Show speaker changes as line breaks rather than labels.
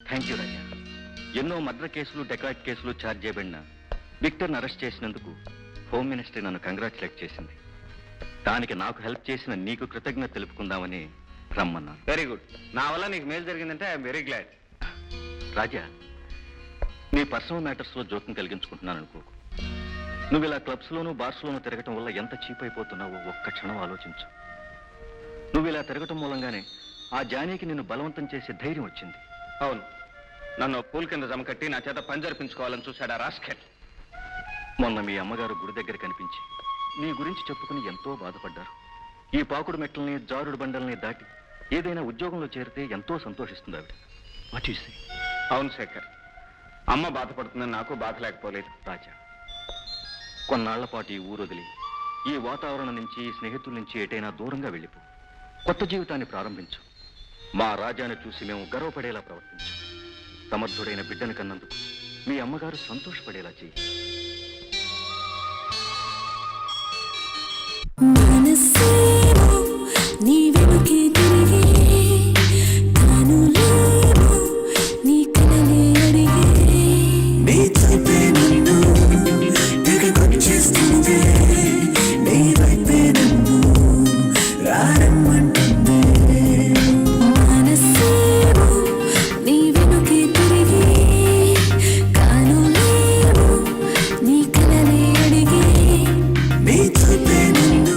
Thank you రాజా. ఎన్నో murder కేసులు, dacoit కేసులు ఛార్జ్ చేయబడిన విక్టర్ని అరెస్ట్ చేసినందుకు హోమ్ మినిస్టర్ నన్ను కంగ్రాచులేట్ చేసింది. దానికి నాకు హెల్ప్ చేసిన నీకు కృతజ్ఞత తెలుపుకుందామని రమ్మన్నాను.
Very good. నా వల్ల నీకు మేలు జరిగిందంటే ఐఎమ్ వెరీ గ్లాడ్.
రాజా, నీ పర్సనల్ మ్యాటర్స్లో జోక్యం కలిగించుకుంటున్నాను అనుకోకు. నువ్వు ఇలా క్లబ్స్లోనూ బార్స్లోనూ తిరగటం వల్ల ఎంత చీప్ అయిపోతున్నావో ఒక్క క్షణం ఆలోచించు. నువ్వు ఇలా తిరగటం మూలంగానే ఆ జానీకి నిన్ను బలవంతం చేసే ధైర్యం వచ్చింది.
అవును, నన్ను పూల్ కింద జమ కట్టి నా చేత పని జరిపించుకోవాలని చూశాడు ఆ రాస్కెల్.
మొన్న మీ అమ్మగారు గుడి దగ్గర కనిపించి నీ గురించి చెప్పుకుని ఎంతో బాధపడ్డారు. ఈ పాకుడు మెట్లని, జారుడు బండల్ని దాటి ఏదైనా ఉద్యోగంలో చేరితే ఎంతో సంతోషిస్తుంది ఆవిడ. What you say?
అవును శేఖర్, అమ్మ బాధపడుతుందని నాకు బాధ లేకపోలేదు.
రాజా, కొన్నాళ్ల పాటు ఈ ఊరు వదిలి ఈ వాతావరణం నుంచి, ఈ స్నేహితుల నుంచి ఎటైనా దూరంగా వెళ్ళిపో. కొత్త జీవితాన్ని ప్రారంభించు. మా రాజాని చూసి మేము గర్వపడేలా ప్రవర్తించు. సమర్థుడైన బిడ్డను కన్నందుకు మీ అమ్మగారు సంతోషపడేలా చెయ్యి.